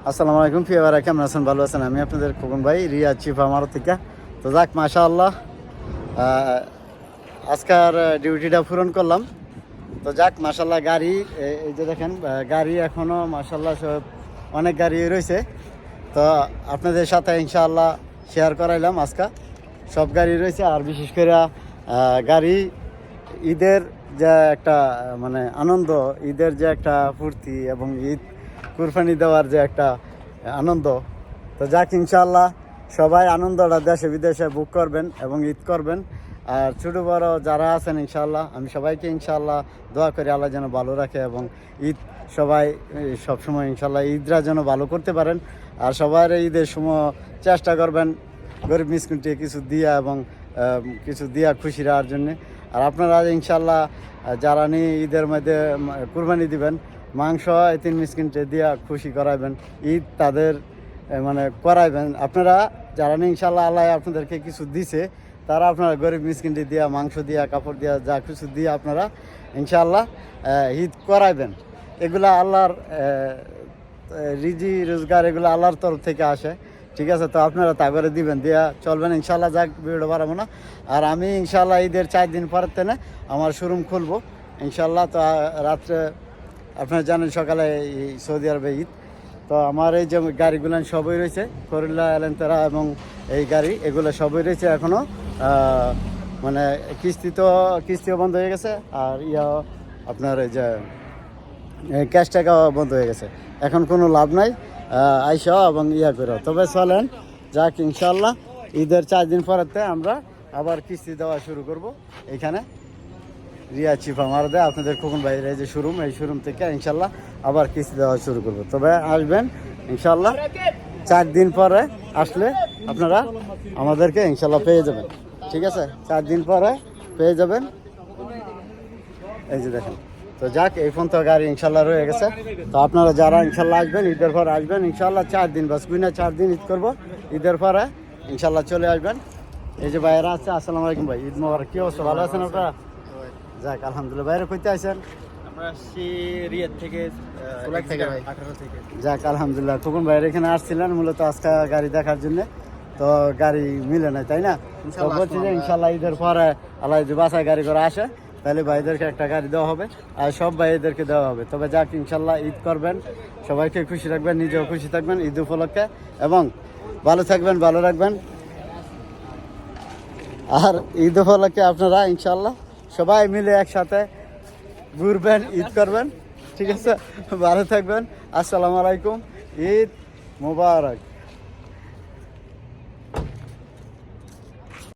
আসসালামু আলাইকুম ফিয়ারা, কেমন আছেন? ভালো আছেন? আমি আপনাদের খোকন ভাই, রিয়াদ চিফ আমার থেকে। তো যাক, মাশাআল্লাহ আজকার ডিউটিটা পূরণ করলাম। তো যাক মাশাআল্লাহ, গাড়ি এই যে দেখেন, গাড়ি এখনও মাশাআল্লাহ সব অনেক গাড়ি রয়েছে। তো আপনাদের সাথে ইনশাআল্লাহ শেয়ার করাইলাম আজকে সব গাড়ি রয়েছে। আর বিশেষ করে গাড়ি ঈদের যে একটা মানে আনন্দ, ঈদের যে একটা ফুর্তি এবং ঈদ কুরবানি দেওয়ার যে একটা আনন্দ, তো যাক ইনশাআল্লাহ সবাই আনন্দটা দেশে বিদেশে বুক করবেন এবং ঈদ করবেন। আর ছোটো বড়ো যারা আছেন ইনশাআল্লাহ আমি সবাইকে ইনশাআল্লাহ দোয়া করি আল্লাহ যেন ভালো রাখে এবং ঈদ সবাই সবসময় ইনশাআল্লাহ ঈদরা যেন ভালো করতে পারেন। আর সবার ঈদের সময় চেষ্টা করবেন গরিব মিসকিনকে কিছু দিয়া এবং কিছু দিয়া খুশি রাখার জন্যে। আর আপনারা ইনশাআল্লাহ যারা নিয়ে ঈদের মধ্যে কুরবানি দিবেন, মাংস তিন মিসকিনকে দিয়া খুশি করাবেন, ঈদ তাদের মানে করাইবেন। আপনারা যারা নিয়ে ইনশাআল্লাহ আল্লাহ আপনাদেরকে কিছু দিছে, তারা আপনারা গরিব মিসকিনটি দিয়া, মাংস দিয়া, কাপড় দিয়া, যা কিছু দিয়ে আপনারা ইনশাআল্লাহ ঈদ করাইবেন। এগুলা আল্লাহর রিজি রোজগার, এগুলো আল্লাহর তরফ থেকে আসে, ঠিক আছে? তো আপনারা তা করে দিবেন, দিয়া চলবেন ইনশাআল্লাহ। যাক ভিডিও বাড়াবো না। আর আমি ইনশাআল্লাহ ঈদের 4 দিন পরের থেকে আমার শোরুম খুলবো ইনশাআল্লাহ। তো রাত্রে আপনারা জানেন সকালে এই সৌদি আরবে ঈদ। তো আমার এই যে গাড়িগুলো সবই রয়েছে, করিল্লা এলেন্তেরা এবং এই গাড়ি এগুলো সবই রয়েছে এখনও। মানে কিস্তিও বন্ধ হয়ে গেছে, আর আপনার এই যে ক্যাশ টাকাও বন্ধ হয়ে গেছে। এখন কোনো লাভ নাই আইসা এবং করে। তবে চলেন যাক ইনশাআল্লাহ ঈদের 4 দিন পরেতে আমরা আবার কিস্তি দেওয়া শুরু করব এইখানে রিয়াদ চিফ আমার দেয় আপনাদের খোকন ভাইয়ের এই যে শোরুম, এই শোরুম থেকে ইনশাআল্লাহ আবার কিস্তি দেওয়া শুরু করব। তবে আসবেন ইনশাআল্লাহ 4 দিন পরে আসলে আপনারা আমাদেরকে ইনশাআল্লাহ পেয়ে যাবেন, ঠিক আছে? 4 দিন পরে পেয়ে যাবেন। এই যে দেখেন। তো যাক এই ফোন তো গাড়ি ইনশাআল্লাহ রয়ে গেছে। তো আপনারা যারা ইনশাআল্লাহ আসবেন ঈদের পর আসবেন ইনশাআল্লাহ 4 দিন, বাস কুইনা 4 দিন ঈদ করবো। ঈদের পরে ইনশাআল্লাহ চলে আসবেন। এই যে ভাইয়েরা আছে, আসসালামু আলাইকুম ভাই, ঈদ মোবারক। কি অবস্থা, ভালো আছেন আপনারা? যাক আলহামদুলিল্লাহ। বাইরে কইতে আছেন? আমরা আসছি রিয়াদ থেকে, 18 থেকে। যাক আলহামদুলিল্লাহ। খোকন ভাইয়ের এখানে আসছিলেন মূলত আজকে গাড়ি দেখার জন্য। তো গাড়ি মিলে নাই, তাই না? তো বলছি যে ইনশাআল্লাহ ঈদের পরে আল্লাহ যদি বাসায় গাড়ি করে আসে তাহলে ভাইদেরকে একটা গাড়ি দেওয়া হবে আর সব ভাইদেরকে দেওয়া হবে। তবে যাক ইনশাআল্লাহ ঈদ করবেন, সবাইকে খুশি রাখবেন, নিজেও খুশি থাকবেন ঈদ উপলক্ষে এবং ভালো থাকবেন, ভালো রাখবেন। আর ঈদ উপলক্ষে আপনারা ইনশাআল্লাহ সবাই মিলে একসাথে ঘুরবেন, ঈদ করবেন, ঠিক আছে? ভালো থাকবেন। আসসালামু আলাইকুম, ঈদ মোবারক।